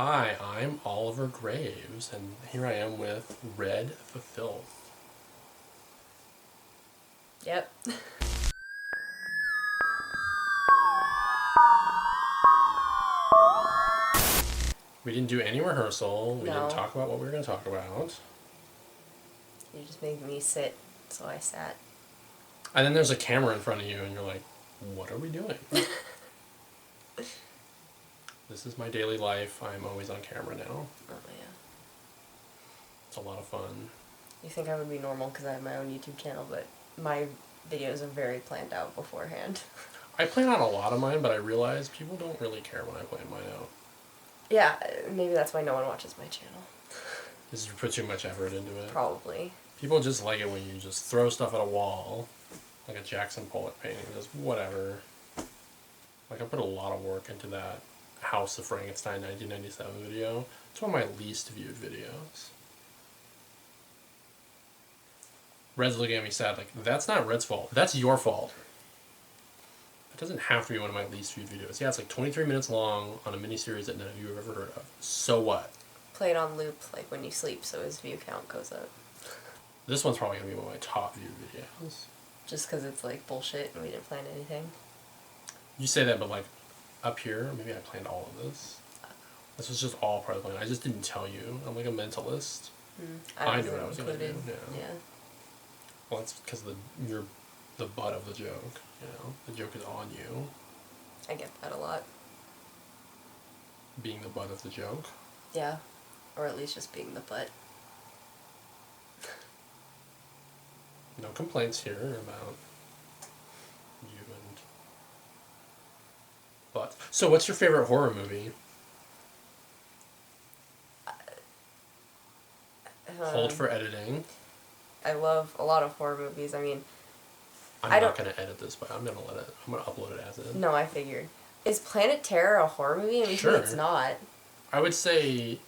Hi, I'm Oliver Graves, and here I am with Red the Filth. Yep. We didn't do any rehearsal. We didn't No. talk about what we were going to talk about. You just made me sit, so I sat. And then there's a camera in front of you, and you're like, what are we doing? This is my daily life. I'm always on camera now. Oh, yeah. It's a lot of fun. You think I would be normal because I have my own YouTube channel, but my videos are very planned out beforehand. I plan out a lot of mine, but I realize people don't really care when I plan mine out. Yeah, maybe that's why no one watches my channel. Because you put too much effort into it. Probably. People just like it when you just throw stuff at a wall, like a Jackson Pollock painting, just whatever. Like, I put a lot of work into that House of Frankenstein 1997 video. It's one of my least viewed videos. Red's looking at me sad, like, that's not Red's fault. That's your fault. It doesn't have to be one of my least viewed videos. Yeah, it's like 23 minutes long on a miniseries that none of you have ever heard of. So what? Play it on loop, like when you sleep, so his view count goes up. This one's probably going to be one of my top viewed videos. Just because it's like bullshit and we didn't plan anything. You say that, but like, up here, maybe I planned all of this. This was just all part of the plan. I just didn't tell you. I'm like a mentalist. I knew what I was going to do. Yeah. Well, that's because you're the butt of the joke. You know, the joke is on you. I get that a lot. Being the butt of the joke. Yeah. Or at least just being the butt. No complaints here about you and butt. So, what's your favorite horror movie? Hold for editing. I love a lot of horror movies. I mean, I'm not going to edit this, but I'm going to upload it as is. No, I figured. Is Planet Terror a horror movie? I mean, Sure. to me it's not. I would say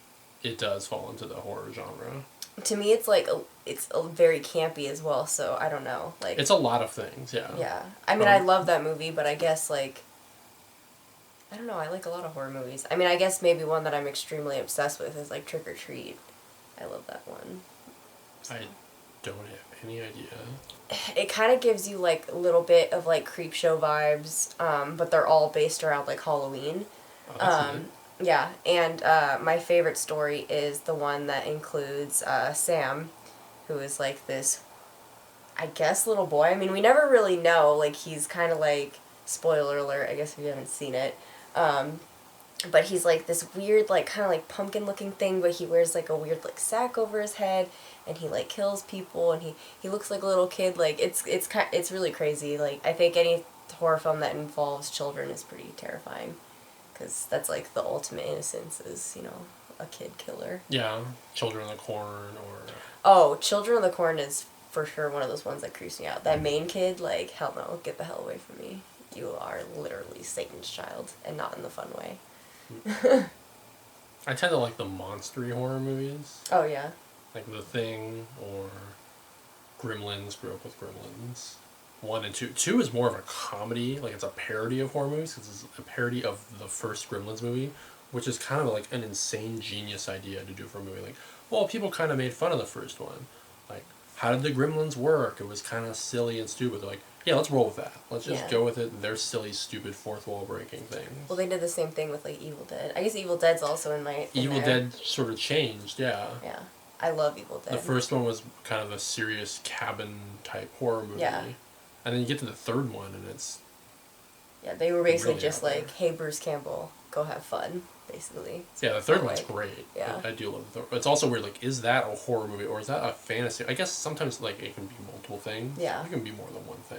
it does fall into the horror genre. To me, it's like it's very campy as well. So I don't know, like It's a lot of things, yeah. Yeah, I mean, I love that movie, but I guess like I don't know. I like a lot of horror movies. I mean, I guess maybe one that I'm extremely obsessed with is like Trick or Treat. I love that one. I don't have any idea. It kind of gives you like a little bit of like Creepshow vibes, but they're all based around like Halloween. Oh, that's neat. Yeah, and my favorite story is the one that includes Sam, who is like this, I guess, little boy. I mean, we never really know. Like, he's kind of like, spoiler alert, I guess if you haven't seen it. But he's like this weird, like, kind of like pumpkin-looking thing, but he wears like a weird like sack over his head, and he like kills people, and he looks like a little kid. Like, it's really crazy. Like, I think any horror film that involves children is pretty terrifying. Because that's like the ultimate innocence is, you know, a kid killer. Yeah, Children of the Corn or... Oh, Children of the Corn is for sure one of those ones that creeps me out. That main kid, like, hell no, get the hell away from me. You are literally Satan's child, and not in the fun way. I tend to like the monstery horror movies. Oh, yeah. Like The Thing or Gremlins, grew up with Gremlins. 1 and 2. 2 is more of a comedy, like it's a parody of horror movies, because it's a parody of the first Gremlins movie, which is kind of like an insane genius idea to do for a movie. Like, well, people kind of made fun of the first one. Like, how did the Gremlins work? It was kind of silly and stupid. They're like, yeah, let's roll with that. Let's just go with it. They're silly, stupid, fourth wall breaking things. Well, they did the same thing with, like, Evil Dead. I guess Evil Dead's also in my... Evil Dead sort of changed, yeah. Yeah. I love Evil Dead. The first one was kind of a serious cabin-type horror movie. Yeah. And then you get to the third one, and it's... Yeah, they were basically really just like, hey, Bruce Campbell, go have fun, basically. Yeah, the third one's great. Yeah. I do love the third. It's also weird, like, is that a horror movie, or is that a fantasy? I guess sometimes, like, it can be multiple things. Yeah. It can be more than one thing.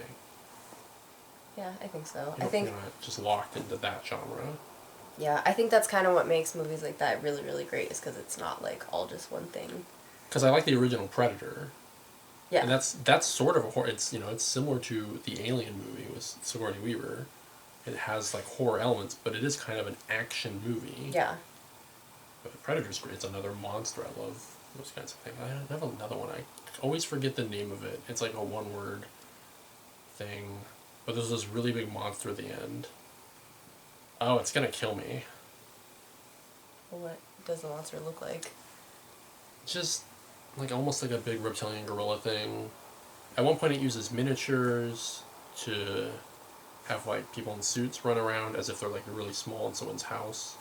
Yeah, I think so. You're not just locked into that genre. Yeah, I think that's kind of what makes movies like that really, really great, is because it's not, like, all just one thing. Because I like the original Predator. Yeah. And that's sort of a horror. It's, you know, it's similar to the Alien movie with Sigourney Weaver. It has, like, horror elements, but it is kind of an action movie. Yeah. But Predator's great. It's another monster. I love those kinds of things. I have another one. I always forget the name of it. It's like a one-word thing. But there's this really big monster at the end. Oh, it's gonna kill me. What does the monster look like? Just like almost like a big reptilian gorilla thing. At one point, it uses miniatures to have like people in suits run around as if they're like really small in someone's house.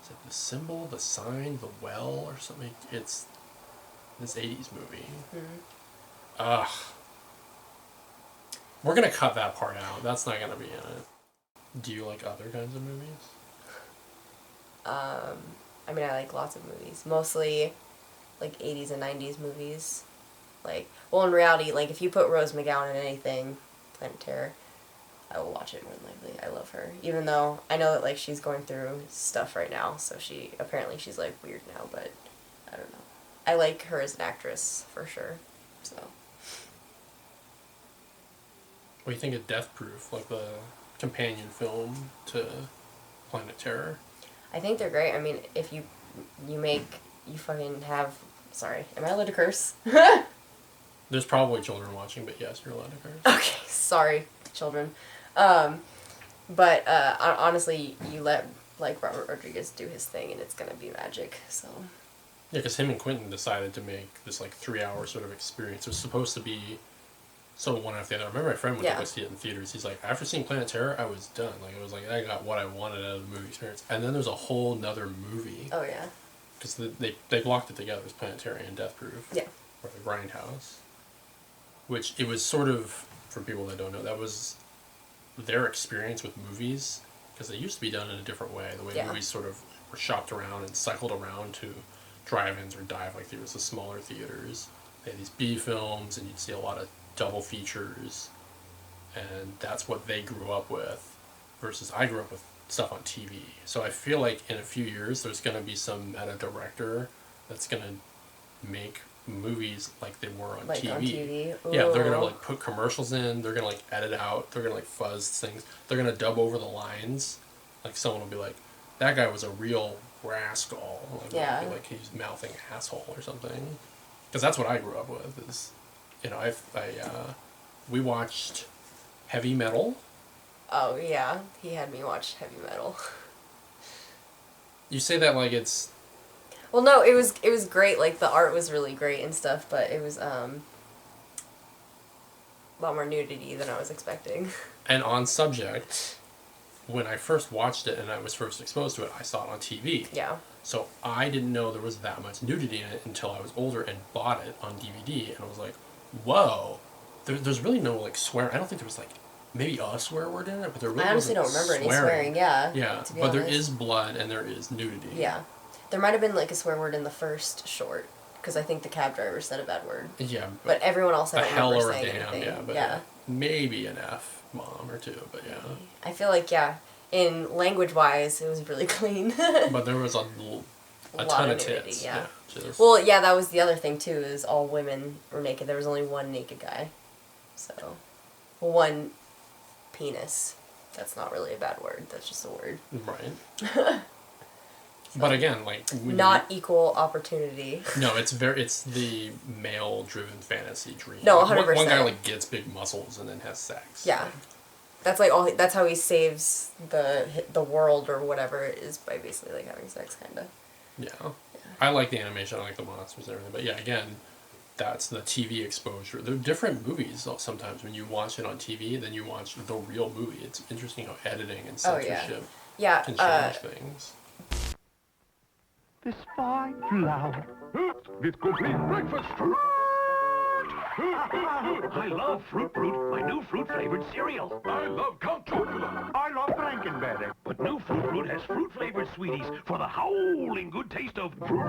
Is it the symbol, the sign, the well, or something? It's this 80s movie. Ugh. We're gonna cut that part out. That's not gonna be in it. Do you like other kinds of movies? I mean, I like lots of movies. Mostly, like, 80s and 90s movies. Like, well, in reality, like, if you put Rose McGowan in anything, Planet Terror, I will watch it more than likely. I love her. Even though I know that, like, she's going through stuff right now, so apparently she's, like, weird now, but I don't know. I like her as an actress, for sure, so. What do you think of Death Proof, like the companion film to Planet Terror? I think they're great. I mean, if you fucking have, sorry, am I allowed to curse? There's probably children watching, but yes, you're allowed to curse. Okay, sorry, children. But honestly, you let, like, Robert Rodriguez do his thing, and it's gonna be magic, so. Yeah, because him and Quentin decided to make this, like, 3-hour sort of experience. It was supposed to be sort of one after the other. I remember my friend went to go see it in theaters. He's like, after seeing Planet Terror, I was done. Like, it was like, I got what I wanted out of the movie experience. And then there's a whole nother movie. Oh, yeah. Because they blocked it together as Planet Terror and Death Proof. Yeah. Or the Grindhouse. Which, it was sort of, for people that don't know, that was their experience with movies. Because they used to be done in a different way. The way movies sort of were shopped around and cycled around to drive-ins or dive-like theaters, the smaller theaters. They had these B films, and you'd see a lot of double features, and that's what they grew up with, versus I grew up with stuff on TV. So I feel like in a few years there's going to be some meta director that's going to make movies like they were on TV. On TV? Yeah, they're going to like put commercials in, they're going to like edit out, they're going to like fuzz things, they're going to dub over the lines. Like someone will be like, that guy was a real rascal. Like, yeah. Be like he's mouthing asshole or something. Because that's what I grew up with is, you know, we watched heavy metal. Oh, yeah. He had me watch heavy metal. You say that like it's... Well, no, it was great. Like, the art was really great and stuff, but it was, a lot more nudity than I was expecting. And on subject, when I first watched it and I was first exposed to it, I saw it on TV. Yeah. So I didn't know there was that much nudity in it until I was older and bought it on DVD, and I was like, whoa. There's really no, like, swear. I don't think there was, like, maybe a swear word in it, but there really wasn't. I honestly don't remember any swearing, yeah. Yeah, but there is blood and there is nudity. Yeah. There might have been, like, a swear word in the first short, because I think the cab driver said a bad word. Yeah. But everyone else I don't remember saying damn, anything. Yeah, but maybe an F-bomb or two, but yeah. I feel like, in language-wise, it was really clean. But there was a ton of nudity, tits. yeah. Well, yeah, that was the other thing, too, is all women were naked. There was only one naked guy. So, one penis. That's not really a bad word. That's just a word. Right. But again, like... Not equal opportunity. No, it's the male-driven fantasy dream. No, 100%. One guy, like, gets big muscles and then has sex. Yeah. That's that's how he saves the world or whatever it is, by basically, like, having sex, kind of. Yeah. I like the animation, I like the monsters and everything, but yeah, again, that's the TV exposure. They're different movies sometimes when you watch it on TV than you watch the real movie. It's interesting how editing and censorship can change things. This fine flower. This complete breakfast. I love Fruit Brute, my new fruit-flavored cereal. I love Count Chocula. I love Frankenberry. But new Fruit Brute has fruit-flavored sweeties for the howling good taste of fruit.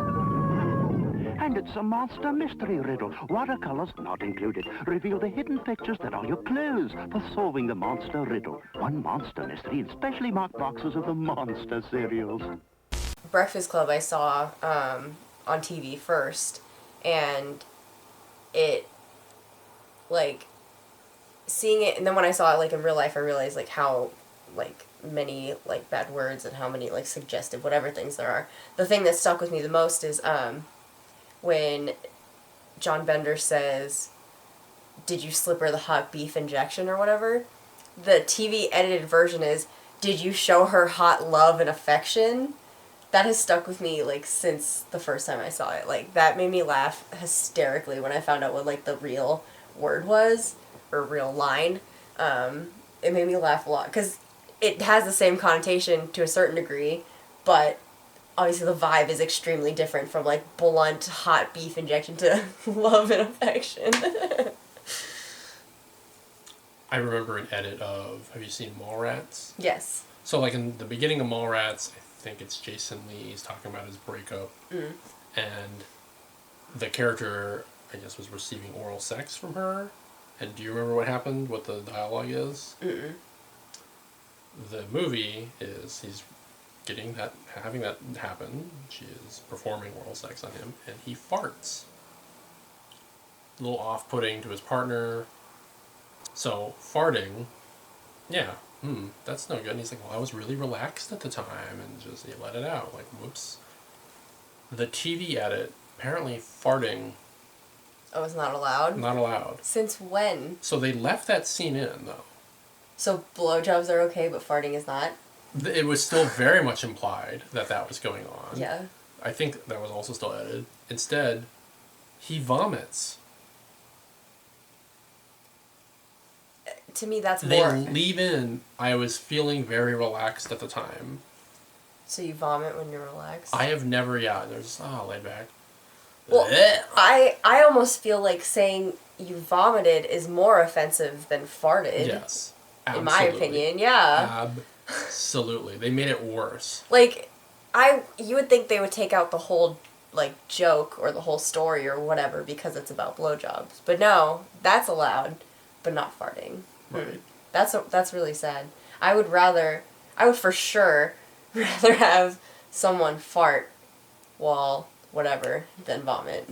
And it's a monster mystery riddle. Watercolors not included. Reveal the hidden pictures that are your clues for solving the monster riddle. One monster mystery in specially marked boxes of the monster cereals. Breakfast Club I saw on TV first, and it, like, seeing it, and then when I saw it, like, in real life, I realized, like, how, like, many, like, bad words and how many, like, suggestive whatever things there are. The thing that stuck with me the most is when John Bender says, "Did you slip her the hot beef injection," or whatever. The TV edited version is, "Did you show her hot love and affection?" that has stuck with me, like, since the first time I saw it. Like, that made me laugh hysterically when I found out what, like, the real word was, or real line. It made me laugh a lot, because it has the same connotation to a certain degree, but obviously the vibe is extremely different from, like, blunt, hot beef injection to love and affection. I remember an edit of, have you seen Mallrats? Yes. So, like, in the beginning of Mallrats, I think it's Jason Lee, he's talking about his breakup, and the character, I guess, was receiving oral sex from her. And do you remember what happened, what the dialogue is? Mm-mm. The movie is he's having that happen. She is performing oral sex on him, and he farts. A little off-putting to his partner. So, farting, yeah, that's no good. And he's like, well, I was really relaxed at the time, and just, he let it out. Like, whoops. The TV edit, apparently farting... Oh, it's not allowed? Not allowed. Since when? So they left that scene in, though. So blowjobs are okay, but farting is not? It was still very much implied that was going on. Yeah. I think that was also still edited. Instead, he vomits. To me, that's They more... leave in, I was feeling very relaxed at the time. So you vomit when you're relaxed? I have never, there's, laid back. Well, Blech. I almost feel like saying you vomited is more offensive than farted. Yes. In my opinion, yeah. Absolutely. They made it worse. Like, you would think they would take out the whole, like, joke or the whole story or whatever because it's about blowjobs. But no, that's allowed, but not farting. Right. That's really sad. I would for sure rather have someone fart while whatever than vomit.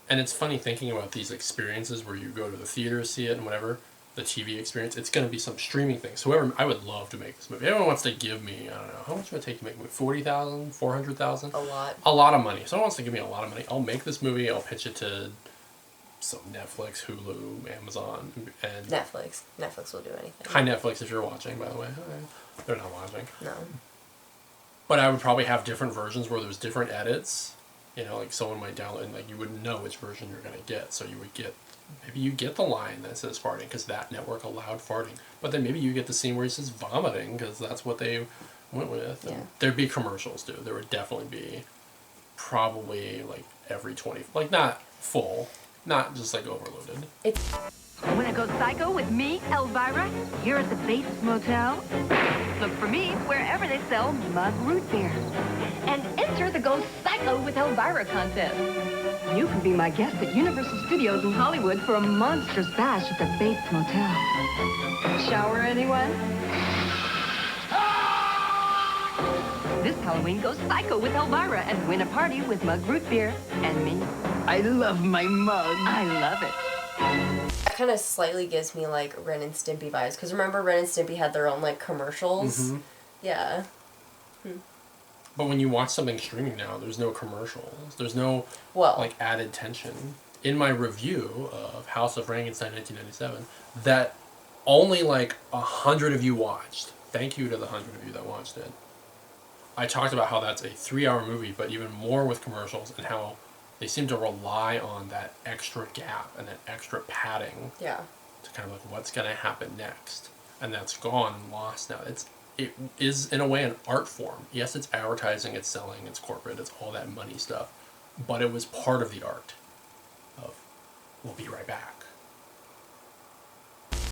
And it's funny thinking about these experiences where you go to the theater to see it and whatever, the TV experience, it's going to be some streaming thing. So whoever, I would love to make this movie. Everyone wants to give me, I don't know, how much would it take to make a movie? $40,000? $400,000? A lot. A lot of money. Someone wants to give me a lot of money. I'll make this movie, I'll pitch it to some Netflix, Hulu, Amazon, and... Netflix. Netflix will do anything. Hi Netflix if you're watching, by the way. They're not watching. No. But I would probably have different versions where there's different edits. You know, like someone might download and like you wouldn't know which version you're going to get. So you would get, maybe you get the line that says farting because that network allowed farting. But then maybe you get the scene where he says vomiting because that's what they went with. Yeah. And there'd be commercials too. There would definitely be probably like every 20, like not full, not just like overloaded. Wanna go psycho with me, Elvira? Here at the Bates Motel. Look for me wherever they sell mug root beer. And enter the Go Psycho with Elvira contest. You can be my guest at Universal Studios in Hollywood for a monstrous bash at the Bates Motel. Shower anyone? This Halloween, go psycho with Elvira and win a party with mug root beer and me. I love my mug. I love it. That kind of slightly gives me, like, Ren and Stimpy vibes. Because remember Ren and Stimpy had their own, like, commercials? Mm-hmm. Yeah. But when you watch something streaming now, there's no commercials. There's no, like, added tension. In my review of House of Frankenstein 1997, that only, like, 100 of you watched. Thank you to the 100 of you that watched it. I talked about how that's a 3-hour movie, but even more with commercials, and how they seem to rely on that extra gap and that extra padding to kind of like what's going to happen next. And that's gone and lost now. It is, in a way, an art form. Yes, it's advertising, it's selling, it's corporate, it's all that money stuff. But it was part of the art of, we'll be right back.